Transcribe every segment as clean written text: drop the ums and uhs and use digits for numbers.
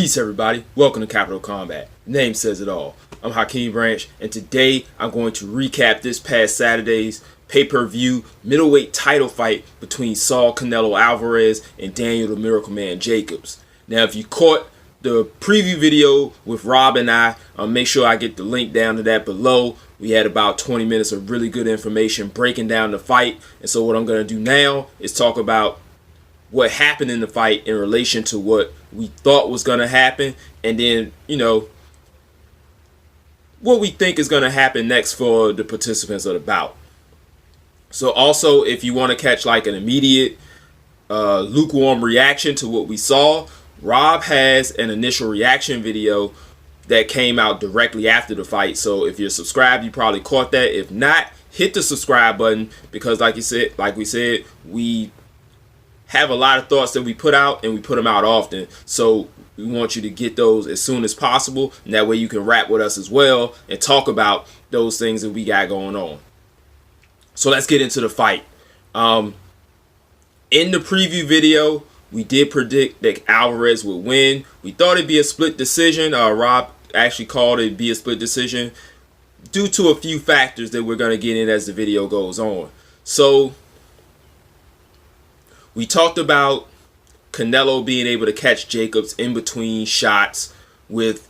Peace, everybody. Welcome to Capital Combat. Name says it all. I'm Hakeem Branch, and today I'm going to recap this past Saturday's pay-per-view middleweight title fight between Saul Canelo Alvarez and Daniel the Miracle Man Jacobs. Now, if you caught the preview video with Rob and I, make sure I get the link down to that below. We had about 20 minutes of really good information breaking down the fight, and so what I'm going to do now is talk about what happened in the fight in relation to what we thought was going to happen, and then, what we think is going to happen next for the participants of the bout. So also, if you want to catch like an immediate lukewarm reaction to what we saw, Rob has an initial reaction video that came out directly after the fight. So if you're subscribed, you probably caught that. If not, hit the subscribe button, because like we said, we have a lot of thoughts that we put out, and we put them out often. So we want you to get those as soon as possible, and that way you can rap with us as well and talk about those things that we got going on. So let's get into the fight. In the preview video, we did predict that Alvarez would win. We thought it'd be a split decision. Rob actually called it be a split decision due to a few factors that we're going to get in as the video goes on. So we talked about Canelo being able to catch Jacobs in between shots with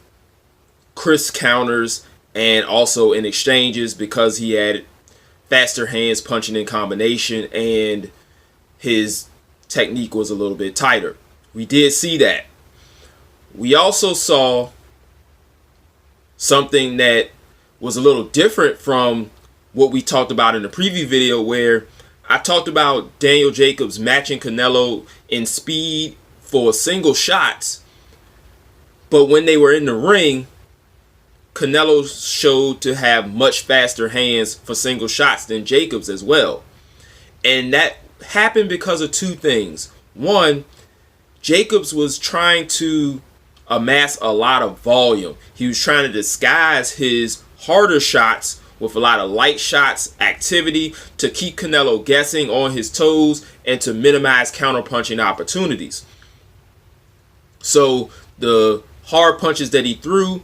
crisp counters and also in exchanges, because he had faster hands punching in combination and his technique was a little bit tighter. We did see that. We also saw something that was a little different from what we talked about in the preview video, where I talked about Daniel Jacobs matching Canelo in speed for single shots, but when they were in the ring, Canelo showed to have much faster hands for single shots than Jacobs as well. And that happened because of two things. One, Jacobs was trying to amass a lot of volume. He was trying to disguise his harder shots with a lot of light shots, activity, to keep Canelo guessing on his toes and to minimize counterpunching opportunities. So the hard punches that he threw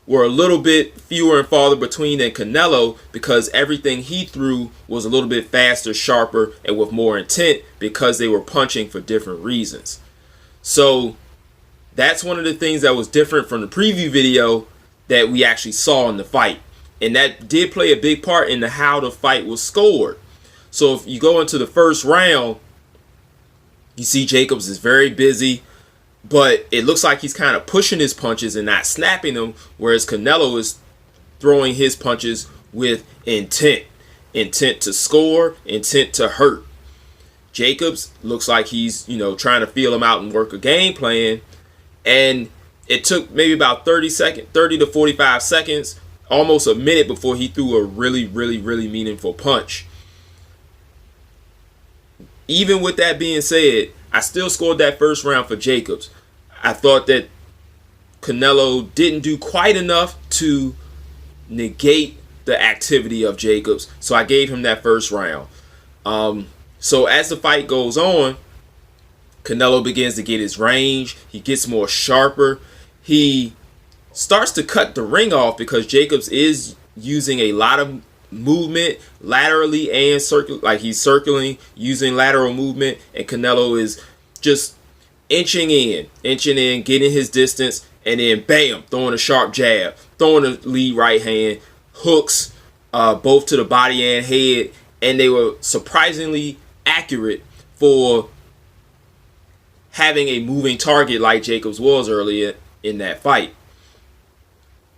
were a little bit fewer and farther between than Canelo, because everything he threw was a little bit faster, sharper, and with more intent, because they were punching for different reasons. So that's one of the things that was different from the preview video that we actually saw in the fight. And that did play a big part in how the fight was scored. So if you go into the first round, you see Jacobs is very busy, but it looks like he's kind of pushing his punches and not snapping them, whereas Canelo is throwing his punches with intent. Intent to score, intent to hurt. Jacobs looks like he's, trying to feel him out and work a game plan. And it took maybe about 30 to 45 seconds, almost a minute, before he threw a really meaningful punch. Even with that being said, I still scored that first round for Jacobs. I thought that Canelo didn't do quite enough to negate the activity of Jacobs, so I gave him that first round. So as the fight goes on, Canelo begins to get his range. He gets more sharper. He starts to cut the ring off, because Jacobs is using a lot of movement laterally and he's circling, using lateral movement, and Canelo is just inching in, getting his distance, and then bam, throwing a sharp jab, throwing a lead right hand, hooks both to the body and head, and they were surprisingly accurate for having a moving target like Jacobs was earlier in that fight.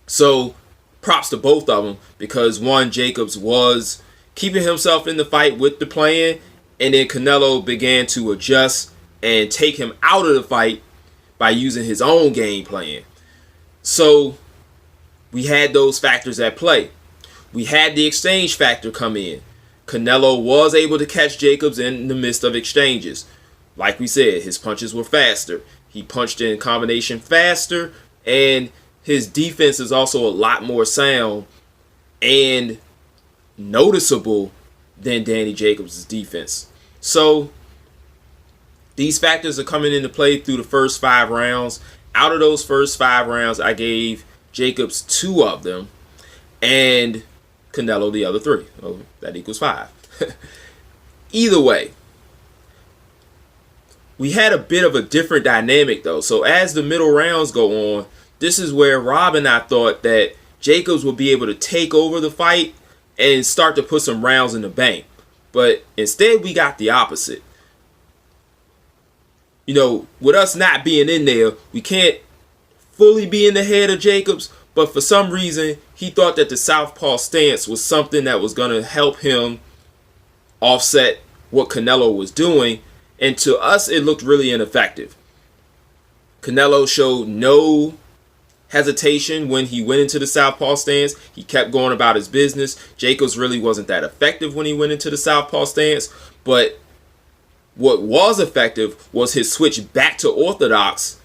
So props to both of them, because one, Jacobs was keeping himself in the fight with the plan, and then Canelo began to adjust and take him out of the fight by using his own game plan. So we had those factors at play. We had the exchange factor come in. Canelo was able to catch Jacobs in the midst of exchanges. Like we said, his punches were faster. He punched in combination faster, and his defense is also a lot more sound and noticeable than Danny Jacobs' defense. So these factors are coming into play through the first 5 rounds, out of those first 5 rounds, I gave Jacobs 2 of them and Canelo the other 3. So that equals 5. Either way, we had a bit of a different dynamic though. So as the middle rounds go on, this is where Rob and I thought that Jacobs would be able to take over the fight and start to put some rounds in the bank. But instead, we got the opposite. You know, with us not being in there, we can't fully be in the head of Jacobs. But for some reason, he thought that the southpaw stance was something that was going to help him offset what Canelo was doing. And to us, it looked really ineffective. Canelo showed no hesitation when he went into the southpaw stance. He kept going about his business. Jacobs really wasn't that effective when he went into the southpaw stance. But what was effective was his switch back to orthodox,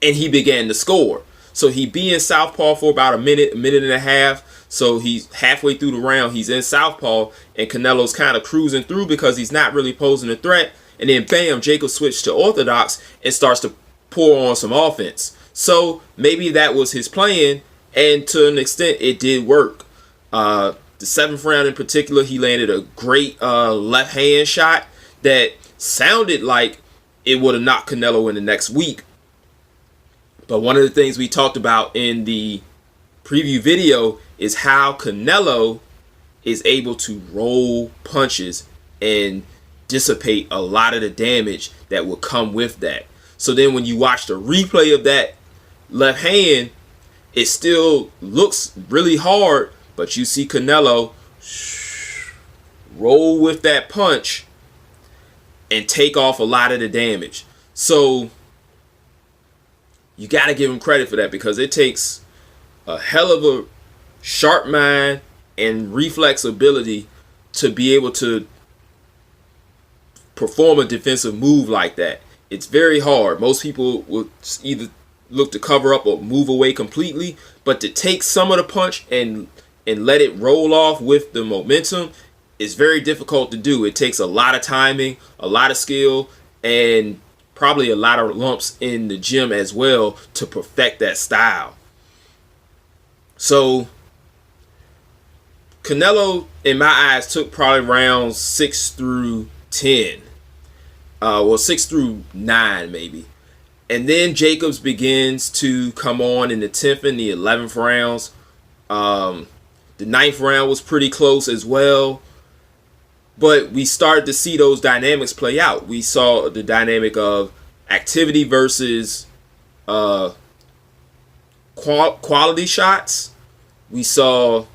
and he began to score. So he be in southpaw for about a minute and a half. So he's halfway through the round, he's in southpaw, and Canelo's kind of cruising through because he's not really posing a threat. And then bam, Jacobs switched to orthodox and starts to pour on some offense. So maybe that was his plan, and to an extent, it did work. The 7th round in particular, he landed a great left hand shot that sounded like it would have knocked Canelo in the next week. But one of the things we talked about in the preview video is how Canelo is able to roll punches and dissipate a lot of the damage that will come with that. So then when you watch the replay of that left hand, it still looks really hard, but you see Canelo roll with that punch and take off a lot of the damage. So you got to give him credit for that, because it takes a hell of a sharp mind and reflex ability to be able to perform a defensive move like that. It's very hard. Most people will either look to cover up or move away completely, but to take some of the punch and let it roll off with the momentum is very difficult to do. It takes a lot of timing, a lot of skill, and probably a lot of lumps in the gym as well to perfect that style. So Canelo, in my eyes, took probably rounds 6 through 10. 6 through 9 maybe. And then Jacobs begins to come on in the 10th and the 11th rounds. The 9th round was pretty close as well. But we started to see those dynamics play out. We saw the dynamic of activity versus quality shots. We saw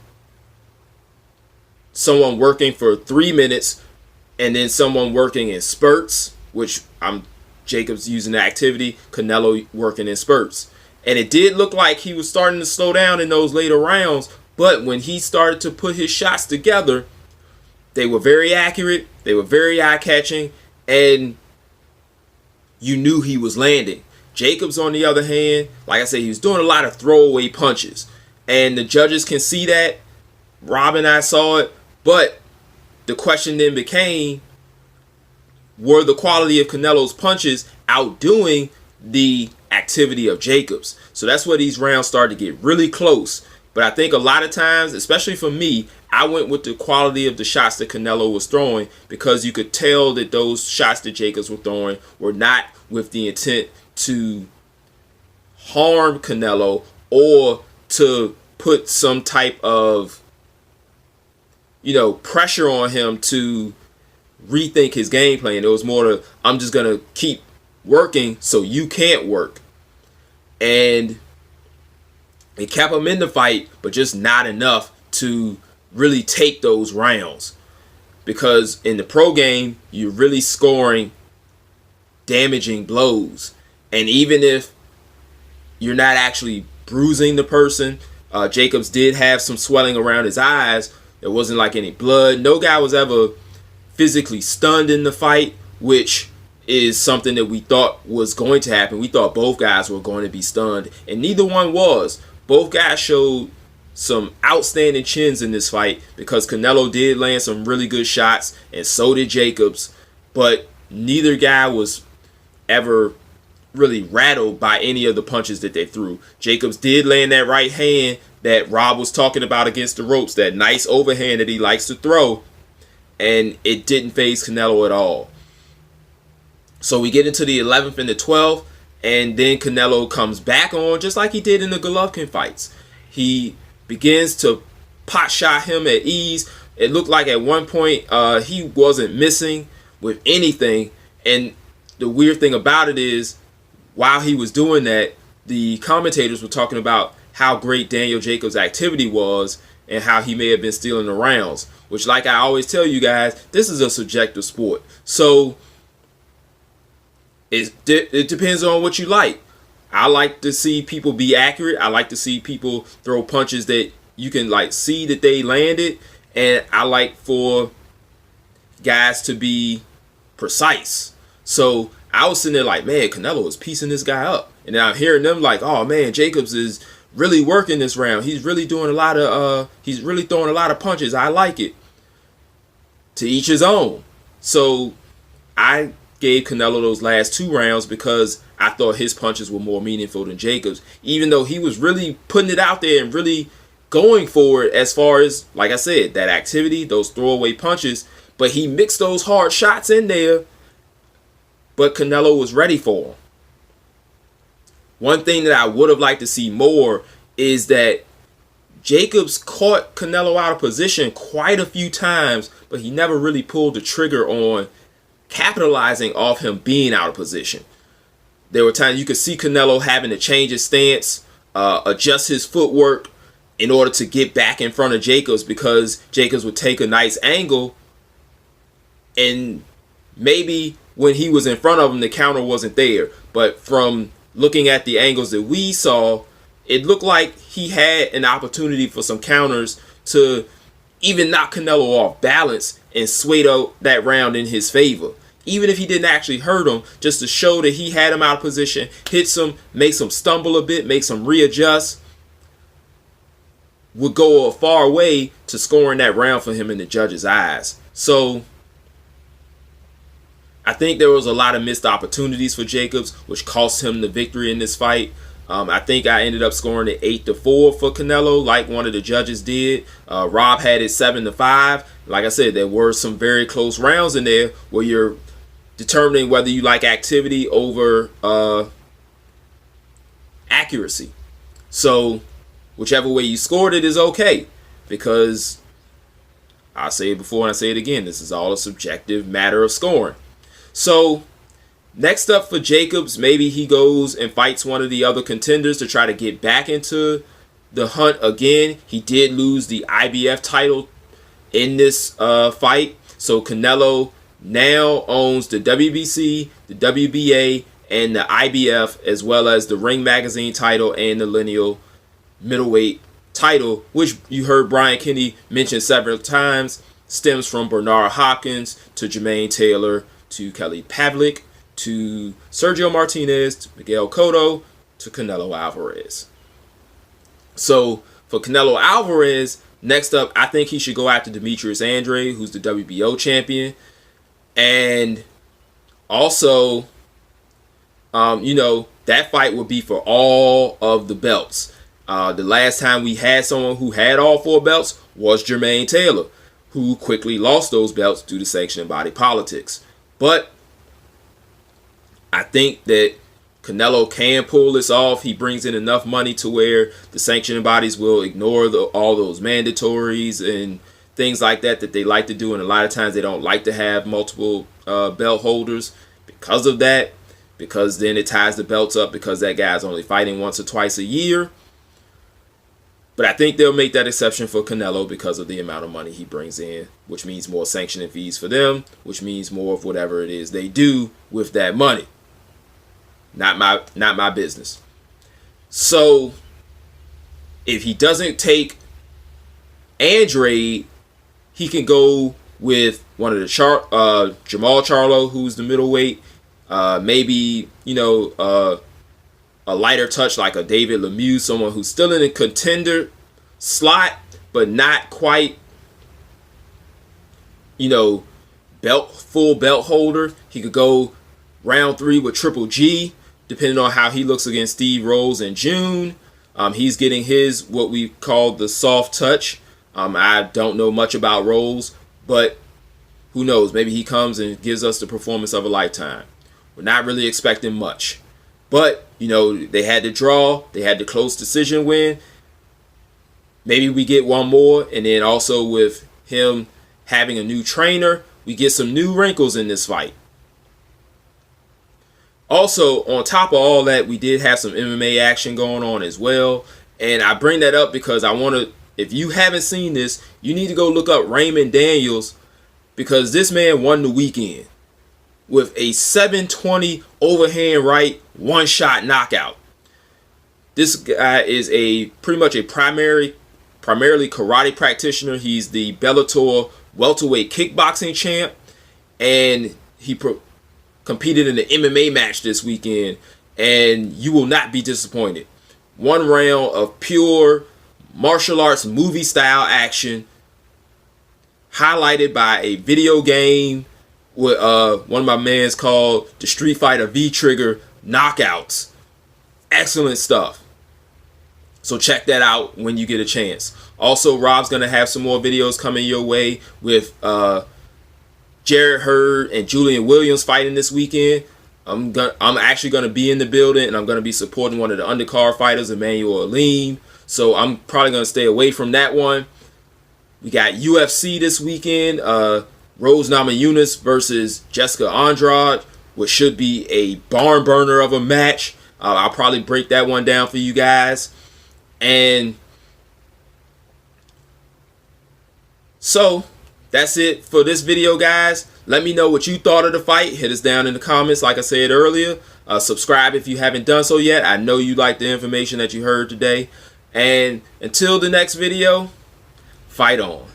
someone working for 3 minutes and then someone working in spurts, which Jacobs using the activity, Canelo working in spurts. And it did look like he was starting to slow down in those later rounds, but when he started to put his shots together, they were very accurate, they were very eye-catching, and you knew he was landing. Jacobs, on the other hand, like I said, he was doing a lot of throwaway punches, and the judges can see that. Rob and I saw it, but the question then became, were the quality of Canelo's punches outdoing the activity of Jacobs? So that's where these rounds started to get really close. But I think a lot of times, especially for me, I went with the quality of the shots that Canelo was throwing, because you could tell that those shots that Jacobs were throwing were not with the intent to harm Canelo or to put some type of, pressure on him to rethink his game plan. It was more to, I'm just going to keep working so you can't work. And it kept him in the fight, but just not enough to really take those rounds. Because in the pro game, you're really scoring damaging blows. And even if you're not actually bruising the person, Jacobs did have some swelling around his eyes. There wasn't like any blood. No guy was ever physically stunned in the fight, which is something that we thought was going to happen. We thought both guys were going to be stunned, and neither one was. Both guys showed some outstanding chins in this fight, because Canelo did land some really good shots, and so did Jacobs, but neither guy was ever really rattled by any of the punches that they threw. Jacobs did land that right hand that Rob was talking about against the ropes, that nice overhand that he likes to throw, and it didn't faze Canelo at all. So we get into the 11th and the 12th, and then Canelo comes back on just like he did in the Golovkin fights. He begins to pot shot him at ease. It looked like at one point he wasn't missing with anything. And the weird thing about it is, while he was doing that, the commentators were talking about how great Daniel Jacobs' activity was and how he may have been stealing the rounds. Which, like I always tell you guys, this is a subjective sport. So it depends on what you like. I like to see people be accurate. I like to see people throw punches that you can like see that they landed. And I like for guys to be precise. So I was sitting there like, man, Canelo is piecing this guy up. And I'm hearing them like, oh man, Jacobs is really working this round. He's really doing a lot of he's really throwing a lot of punches. I like it. To each his own. So I gave Canelo those last 2 rounds because I thought his punches were more meaningful than Jacobs, even though he was really putting it out there and really going for it as far as, like I said, that activity, those throwaway punches. But he mixed those hard shots in there, but Canelo was ready for him. One thing that I would have liked to see more is that Jacobs caught Canelo out of position quite a few times, but he never really pulled the trigger on capitalizing off him being out of position. There were times you could see Canelo having to change his stance, adjust his footwork in order to get back in front of Jacobs, because Jacobs would take a nice angle, and maybe when he was in front of him, the counter wasn't there. But from looking at the angles that we saw, it looked like he had an opportunity for some counters to even knock Canelo off balance and sway that round in his favor. Even if he didn't actually hurt him, just to show that he had him out of position, hits him, makes him stumble a bit, makes him readjust, would go a far way to scoring that round for him in the judge's eyes. So I think there was a lot of missed opportunities for Jacobs, which cost him the victory in this fight. I think I ended up scoring it 8-4 for Canelo, like one of the judges did. Rob had it 7-5. Like I said, there were some very close rounds in there where you're determining whether you like activity over accuracy. So whichever way you scored it is okay, because I say it before and I say it again, this is all a subjective matter of scoring. So next up for Jacobs, maybe he goes and fights one of the other contenders to try to get back into the hunt again. He did lose the IBF title in this fight. So Canelo now owns the WBC, the WBA, and the IBF, as well as the Ring Magazine title and the lineal middleweight title, which you heard Brian Kennedy mention several times, stems from Bernard Hopkins to Jermaine Taylor to Kelly Pavlik to Sergio Martinez to Miguel Cotto to Canelo Alvarez. So for Canelo Alvarez, next up, I think he should go after Demetrius Andre, who's the WBO champion. And also, that fight would be for all of the belts. The last time we had someone who had all 4 belts was Jermaine Taylor, who quickly lost those belts due to sanctioned body politics. But I think that Canelo can pull this off. He brings in enough money to where the sanctioning bodies will ignore all those mandatories and things like that they like to do. And a lot of times they don't like to have multiple belt holders because of that, because then it ties the belts up because that guy's only fighting once or twice a year. But I think they'll make that exception for Canelo because of the amount of money he brings in, which means more sanctioning fees for them, which means more of whatever it is they do with that money. Not my business. So if he doesn't take Andre, he can go with one of the Jamal Charlo, who's the middleweight. Maybe a lighter touch like a David Lemieux, someone who's still in a contender slot, but not quite, full belt holder. He could go round 3 with Triple G, depending on how he looks against Steve Rose in June. He's getting his, what we call the soft touch. I don't know much about Rose, but who knows? Maybe he comes and gives us the performance of a lifetime. We're not really expecting much. But, you know, they had the draw. They had the close decision win. Maybe we get one more. And then also with him having a new trainer, we get some new wrinkles in this fight. Also, on top of all that, we did have some MMA action going on as well. And I bring that up because I want to, if you haven't seen this, you need to go look up Raymond Daniels, because this man won the weekend with a 720 overhand right one-shot knockout. This guy is pretty much a primarily karate practitioner. He's the Bellator welterweight kickboxing champ, and he competed in the MMA match this weekend, and you will not be disappointed. One round of pure martial arts movie style action, highlighted by a video game with one of my mans called the Street Fighter V-Trigger knockouts. Excellent stuff. So check that out when you get a chance. Also, Rob's going to have some more videos coming your way with Jarrett Hurd and Julian Williams fighting this weekend. I'm actually going to be in the building, and I'm going to be supporting one of the undercard fighters, Emmanuel Aleem. So I'm probably going to stay away from that one. We got UFC this weekend. Rose Namajunas versus Jessica Andrade, which should be a barn burner of a match. I'll probably break that one down for you guys. And so that's it for this video, guys. Let me know what you thought of the fight. Hit us down in the comments like I said earlier. Subscribe if you haven't done so yet. I know you like the information that you heard today. And until the next video, fight on.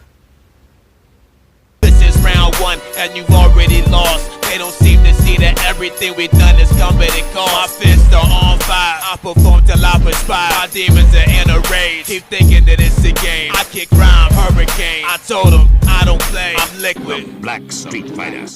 This is round one and you've already lost. They don't seem to see that everything we've done is coming and cost. My fists are on fire. I perform till I perspire. My demons are in a rage. Keep thinking that it's a game. I kick rhyme, hurricane. I told them I don't play. I'm liquid. Black Street Fighter.